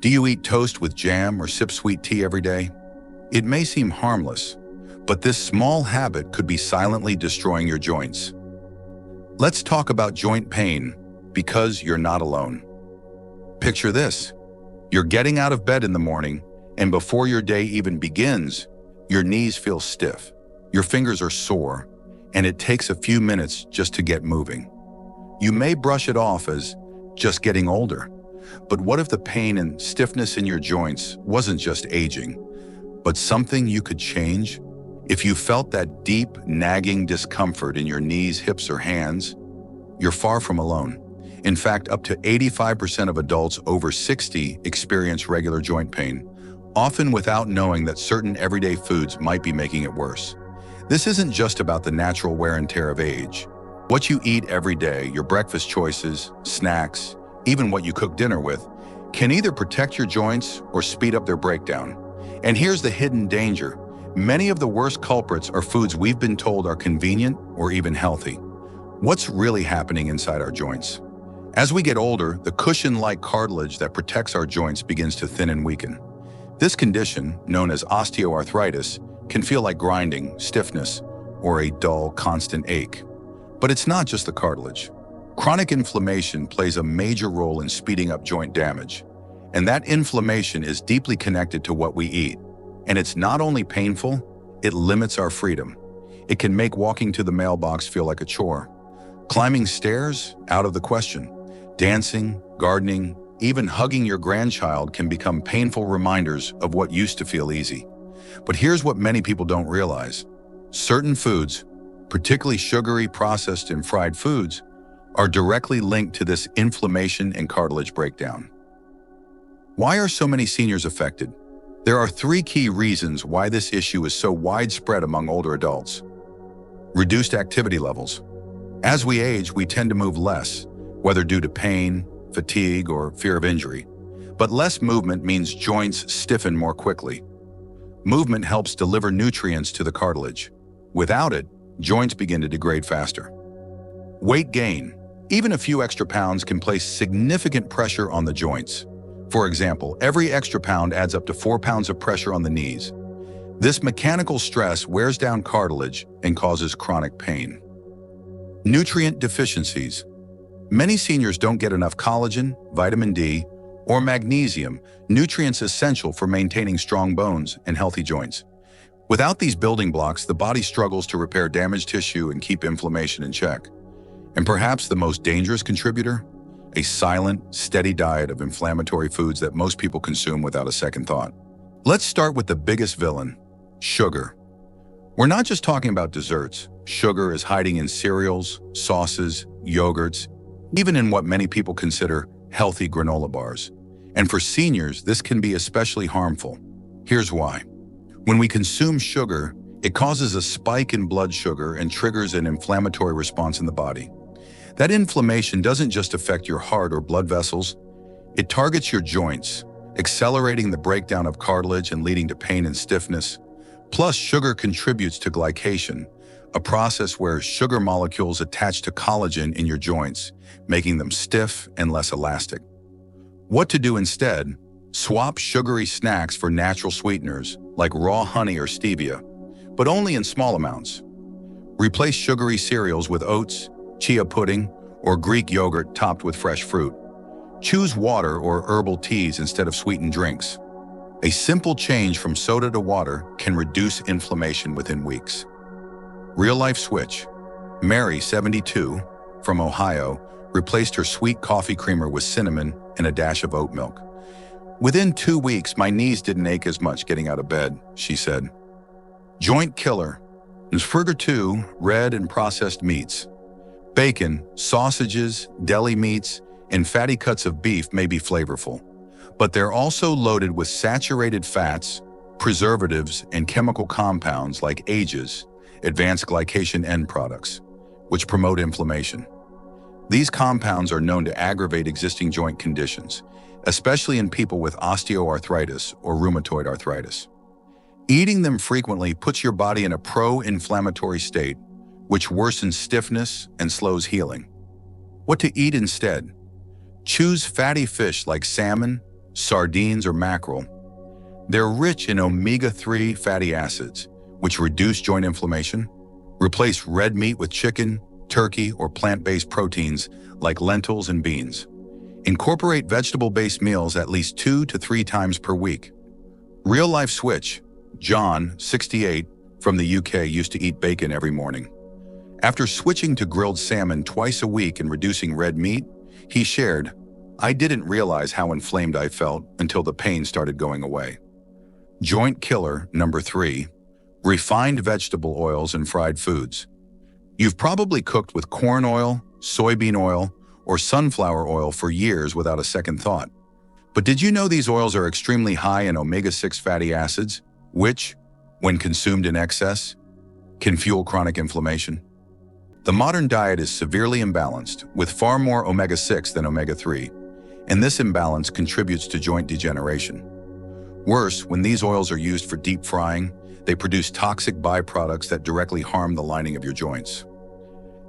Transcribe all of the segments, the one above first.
Do you eat toast with jam or sip sweet tea every day? It may seem harmless, but this small habit could be silently destroying your joints. Let's talk about joint pain, because you're not alone. Picture this. You're getting out of bed in the morning, and before your day even begins, your knees feel stiff, your fingers are sore, and it takes a few minutes just to get moving. You may brush it off as just getting older, but what if the pain and stiffness in your joints wasn't just aging, but something you could change? If you felt that deep, nagging discomfort in your knees, hips, or hands, you're far from alone. In fact, up to 85% of adults over 60 experience regular joint pain, often without knowing that certain everyday foods might be making it worse. This isn't just about the natural wear and tear of age. What you eat every day, your breakfast choices, snacks, even what you cook dinner with, can either protect your joints or speed up their breakdown. And here's the hidden danger. Many of the worst culprits are foods we've been told are convenient or even healthy. What's really happening inside our joints? As we get older, the cushion-like cartilage that protects our joints begins to thin and weaken. This condition, known as osteoarthritis, can feel like grinding, stiffness, or a dull, constant ache. But it's not just the cartilage. Chronic inflammation plays a major role in speeding up joint damage. And that inflammation is deeply connected to what we eat. And it's not only painful, it limits our freedom. It can make walking to the mailbox feel like a chore. Climbing stairs? Out of the question. Dancing, gardening, even hugging your grandchild can become painful reminders of what used to feel easy. But here's what many people don't realize. Certain foods, particularly sugary, processed, and fried foods, are directly linked to this inflammation and cartilage breakdown. Why are so many seniors affected? There are three key reasons why this issue is so widespread among older adults. Reduced activity levels. As we age, we tend to move less, whether due to pain, fatigue, or fear of injury. But less movement means joints stiffen more quickly. Movement helps deliver nutrients to the cartilage. Without it, joints begin to degrade faster. Weight gain. Even a few extra pounds can place significant pressure on the joints. For example, every extra pound adds up to 4 pounds of pressure on the knees. This mechanical stress wears down cartilage and causes chronic pain. Nutrient deficiencies. Many seniors don't get enough collagen, vitamin D, or magnesium, nutrients essential for maintaining strong bones and healthy joints. Without these building blocks, the body struggles to repair damaged tissue and keep inflammation in check. And perhaps the most dangerous contributor? A silent, steady diet of inflammatory foods that most people consume without a second thought. Let's start with the biggest villain, sugar. We're not just talking about desserts. Sugar is hiding in cereals, sauces, yogurts, even in what many people consider healthy granola bars. And for seniors, this can be especially harmful. Here's why. When we consume sugar, it causes a spike in blood sugar and triggers an inflammatory response in the body. That inflammation doesn't just affect your heart or blood vessels, it targets your joints, accelerating the breakdown of cartilage and leading to pain and stiffness. Plus, sugar contributes to glycation, a process where sugar molecules attach to collagen in your joints, making them stiff and less elastic. What to do instead? Swap sugary snacks for natural sweeteners like raw honey or stevia, but only in small amounts. Replace sugary cereals with oats, chia pudding, or Greek yogurt topped with fresh fruit. Choose water or herbal teas instead of sweetened drinks. A simple change from soda to water can reduce inflammation within weeks. Real-life switch. Mary, 72, from Ohio, replaced her sweet coffee creamer with cinnamon and a dash of oat milk. Within 2 weeks, my knees didn't ache as much getting out of bed, she said. Joint killer. Asperger 2, red and processed meats. Bacon, sausages, deli meats, and fatty cuts of beef may be flavorful, but they're also loaded with saturated fats, preservatives, and chemical compounds like AGEs, advanced glycation end products, which promote inflammation. These compounds are known to aggravate existing joint conditions, especially in people with osteoarthritis or rheumatoid arthritis. Eating them frequently puts your body in a pro-inflammatory state, which worsens stiffness and slows healing. What to eat instead? Choose fatty fish like salmon, sardines, or mackerel. They're rich in omega-3 fatty acids, which reduce joint inflammation. Replace red meat with chicken, turkey, or plant-based proteins like lentils and beans. Incorporate vegetable-based meals at least 2 to 3 times per week. Real-life switch. John, 68, from the UK, used to eat bacon every morning. After switching to grilled salmon twice a week and reducing red meat, he shared, "I didn't realize how inflamed I felt until the pain started going away." Joint killer number 3, refined vegetable oils and fried foods. You've probably cooked with corn oil, soybean oil, or sunflower oil for years without a second thought. But did you know these oils are extremely high in omega-6 fatty acids, which, when consumed in excess, can fuel chronic inflammation? The modern diet is severely imbalanced, with far more omega-6 than omega-3, and this imbalance contributes to joint degeneration. Worse, when these oils are used for deep frying, they produce toxic byproducts that directly harm the lining of your joints.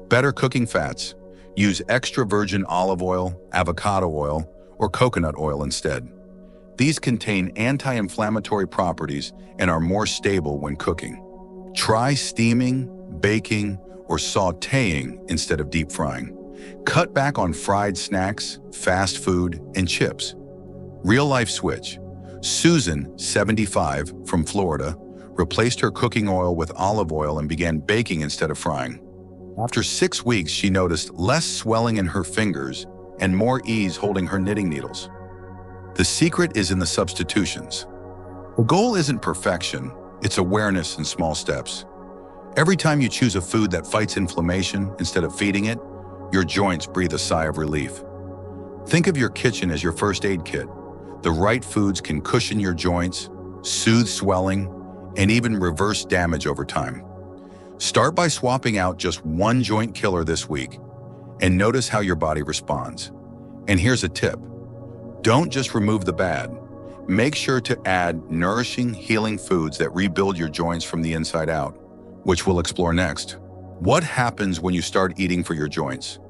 Better cooking fats. Use extra virgin olive oil, avocado oil, or coconut oil instead. These contain anti-inflammatory properties and are more stable when cooking. Try steaming, baking, or sautéing instead of deep frying. Cut back on fried snacks, fast food, and chips. Real-life switch. Susan, 75, from Florida, replaced her cooking oil with olive oil and began baking instead of frying. After 6 weeks, she noticed less swelling in her fingers and more ease holding her knitting needles. The secret is in the substitutions. The goal isn't perfection, it's awareness in small steps. Every time you choose a food that fights inflammation instead of feeding it, your joints breathe a sigh of relief. Think of your kitchen as your first aid kit. The right foods can cushion your joints, soothe swelling, and even reverse damage over time. Start by swapping out just one joint killer this week and notice how your body responds. And here's a tip. Don't just remove the bad. Make sure to add nourishing, healing foods that rebuild your joints from the inside out, which we'll explore next. What happens when you start eating for your joints?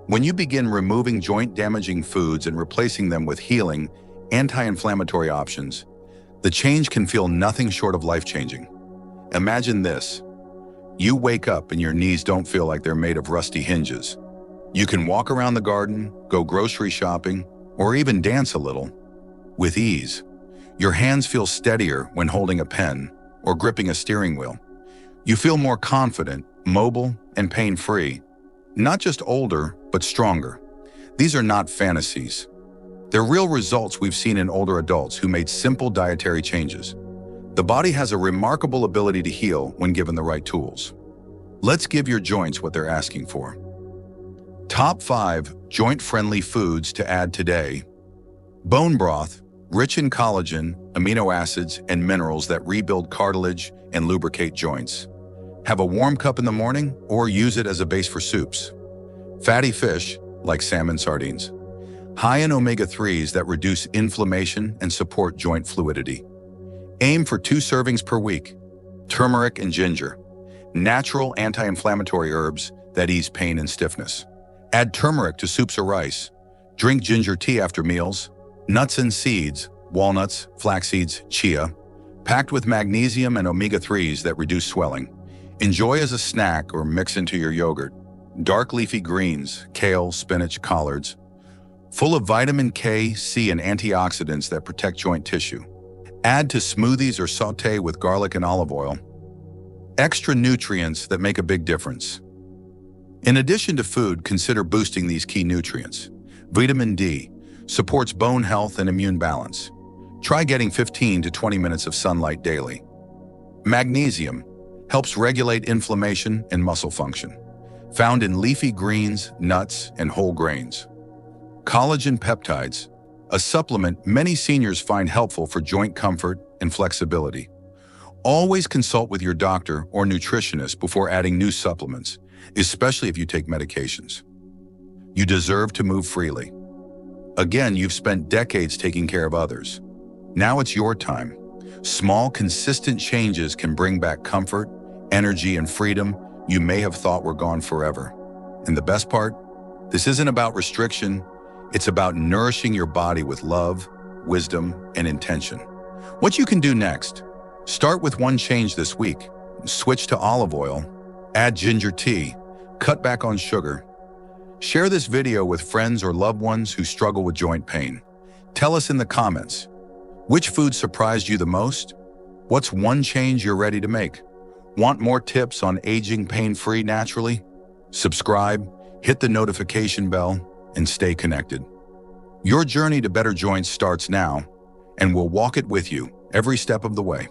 When you begin removing joint-damaging foods and replacing them with healing, anti-inflammatory options, the change can feel nothing short of life-changing. Imagine this. You wake up and your knees don't feel like they're made of rusty hinges. You can walk around the garden, go grocery shopping, or even dance a little with ease. Your hands feel steadier when holding a pen or gripping a steering wheel. You feel more confident, mobile, and pain-free. Not just older, but stronger. These are not fantasies. They're real results we've seen in older adults who made simple dietary changes. The body has a remarkable ability to heal when given the right tools. Let's give your joints what they're asking for. Top 5 joint-friendly foods to add today. Bone broth, rich in collagen, amino acids, and minerals that rebuild cartilage and lubricate joints. Have a warm cup in the morning or use it as a base for soups. Fatty fish, like salmon, sardines. High in omega-3s that reduce inflammation and support joint fluidity. Aim for 2 servings per week. Turmeric and ginger, natural anti-inflammatory herbs that ease pain and stiffness. Add turmeric to soups or rice. Drink ginger tea after meals. Nuts and seeds, walnuts, flax seeds, chia, packed with magnesium and omega-3s that reduce swelling. Enjoy as a snack or mix into your yogurt. Dark leafy greens, kale, spinach, collards, full of vitamin K, C, and antioxidants that protect joint tissue. Add to smoothies or sauté with garlic and olive oil. Extra nutrients that make a big difference. In addition to food, consider boosting these key nutrients. Vitamin D supports bone health and immune balance. Try getting 15 to 20 minutes of sunlight daily. Magnesium helps regulate inflammation and muscle function. Found in leafy greens, nuts, and whole grains. Collagen peptides, a supplement many seniors find helpful for joint comfort and flexibility. Always consult with your doctor or nutritionist before adding new supplements, especially if you take medications. You deserve to move freely. Again, you've spent decades taking care of others. Now it's your time. Small, consistent changes can bring back comfort, energy, and freedom you may have thought were gone forever. And the best part? This isn't about restriction. It's about nourishing your body with love, wisdom, and intention. What you can do next: start with one change this week. Switch to olive oil, add ginger tea, cut back on sugar. Share this video with friends or loved ones who struggle with joint pain. Tell us in the comments, which food surprised you the most? What's one change you're ready to make? Want more tips on aging pain-free naturally? Subscribe, hit the notification bell, and stay connected. Your journey to better joints starts now, and we'll walk it with you every step of the way.